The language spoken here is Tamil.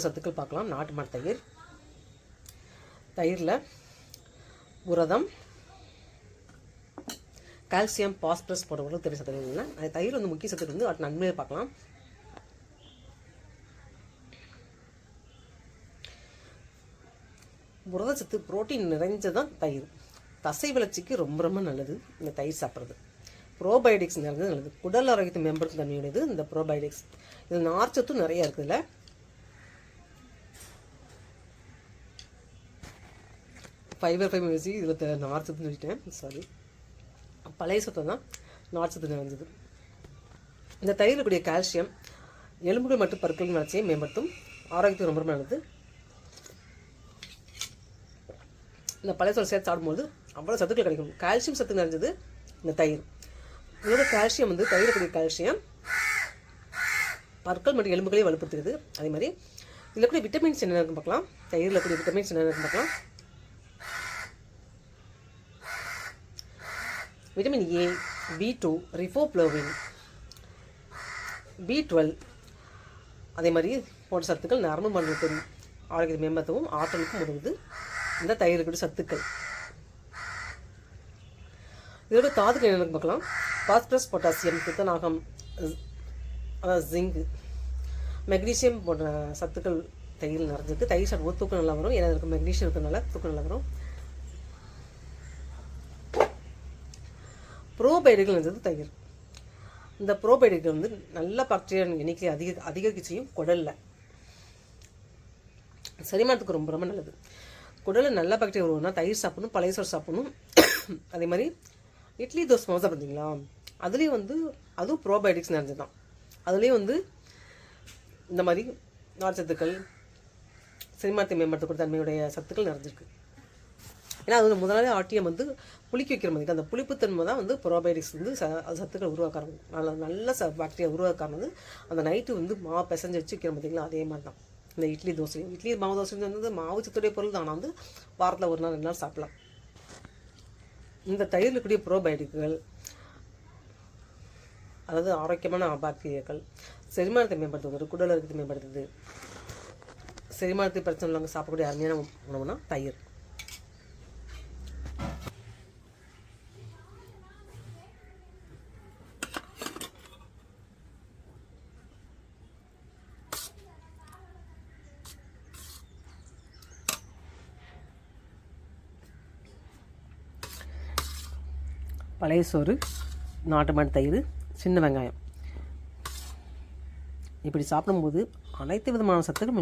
உள்ள சத்துக்கள் பார்க்கலாம். நாட்டு மாட்டு தயிர், தயிரில் புரதம், கால்சியம், பாஸ்பரஸ் போன்றவர்களுக்கு தெரிய சத்துக்கள் இல்லை. அது தயிர் வந்து முக்கிய சத்துக்கள் வந்து அது நன்மையை பார்க்கலாம். புரதச்சத்து புரோட்டீன் நிறைஞ்சதான் தயிர். தசை வளர்ச்சிக்கு ரொம்ப ரொம்ப நல்லது இந்த தயிர் சாப்பிட்றது. ப்ரோபயோட்டிக்ஸ் நிறைஞ்சது நல்லது. குடல் ஆரோக்கியத்தை மேம்படுத்தும் தன்மையுடையது இந்த ப்ரோபயோட்டிக்ஸ். இதில் நார்ச்சத்தும் நிறையா இருக்குதுல்ல. ஃபைபர் மியூசி இதில் நார்ச்சத்துன்னு சொல்லிட்டேன், சாரி. பழைய சத்து தான் நார்ச்சத்து நிறைஞ்சது. இந்த தயிரில் கூடிய கால்சியம் எலும்புகள் மற்றும் பற்களின் வளர்ச்சியை மேம்படுத்தும். ஆரோக்கியத்துக்கு ரொம்ப ரொம்ப நல்லது. இந்த பழைய சோறு சேர்த்து சாப்பிடும்போது அவ்வளோ சத்துக்கள் கிடைக்கும். கால்சியம் சத்து நிறைஞ்சது இந்த தயிர். இதோட கால்சியம் வந்து தயிரில் கூடிய கால்சியம் பற்கள் மற்றும் எலும்புகளையும் வலுப்படுத்துகிறது. அதே மாதிரி இதில் கூடிய விட்டமின்ஸ் என்ன இருக்குன்னு பார்க்கலாம். தயிரில் கூடிய விட்டமின்ஸ் என்ன இருக்குன்னு பார்க்கலாம். விட்டமின் ஏ, B2, ரிஃபோப்ளோவின், B12 அதே மாதிரி போன்ற சத்துக்கள் நரம்பு மண்டலத்தின் ஆரோக்கியத்தை மேம்படுத்தவும் ஆற்றலுக்கும் உதவுது இந்த தயிர் கூடிய சத்துக்கள். இதோட தாதுக்கள் என்னென்னு பார்க்கலாம். பாஸ்பரஸ், பொட்டாசியம், துத்தநாகம், ஜிங்க், மெக்னீசியம் போன்ற சத்துக்கள் தயிரில் நிறைஞ்சிருக்கு. தயிர் சாப்பிடும்போது தூக்கம் நல்லா வரும். ஏன்னா இருக்குது மெக்னீசியம் இருக்கிறதுனால தூக்கம் நல்லா வரும். ப்ரோபயோட்டிக்கள் நிறைஞ்சது தயிர். இந்த ப்ரோபயோட்டிக்கள் வந்து நல்ல பாக்டீரியா எண்ணிக்கை அதிகரிக்க செய்யும். குடலில் செரிமானத்துக்கு ரொம்ப ரொம்ப நல்லது. குடலில் நல்ல பாக்டீரியா வருவோம்னா தயிர் சாப்பிடணும், பழைய சோறு சாப்பிடணும். அதே மாதிரி இட்லி தோசை மாவு சாப்பிட்றீங்களா, அதுலேயும் வந்து அதுவும் ப்ரோபயோட்டிக்ஸ் நிறைஞ்சது தான். அதுலேயும் வந்து இந்த மாதிரி நார்ச்சத்துக்கள், செரிமானத்தை மேம்படுத்தக்கூடிய தன்மையுடைய சத்துக்கள் நிறைஞ்சிருக்கு. ஏன்னா அது முதலாளி ஆட்டியம் வந்து புளிக்க வைக்கிற மாதிரி அந்த புளிப்புத்தன்மை தான் வந்து ப்ரோபயோட்டிக்ஸ் வந்து சத்துக்கள் உருவாக்காரங்க. நல்ல பாக்டீரியா உருவாக்காரங்க வந்து அந்த நைட்டு வந்து மாவு பிசைஞ்சு வச்சு வைக்கிற பார்த்தீங்களா, அதே மாதிரி தான் இந்த இட்லி தோசையும். இட்லி மாவு தோசை வந்து மாவு சத்துடைய பொருள் தான். ஆனால் வந்து வாரத்தில் ஒரு நாள் 2 நாள் சாப்பிடலாம். இந்த தயிரில் கூடிய ப்ரோபயோட்டிக்குகள் அதாவது ஆரோக்கியமான பாக்டீரியாக்கள் செரிமானத்தை மேம்படுத்துவது, குடல் ஆரோக்கியத்தை மேம்படுத்துது. செரிமானத்தை பிரச்சனை உள்ளவங்க சாப்பிடக்கூடிய அருமையான உணவுனா தயிர். பழைய சோறு, நாட்டு மாட்டு தயிர், சின்ன வெங்காயம் இப்படி சாப்பிடும்போது அனைத்து விதமான சத்துக்களும்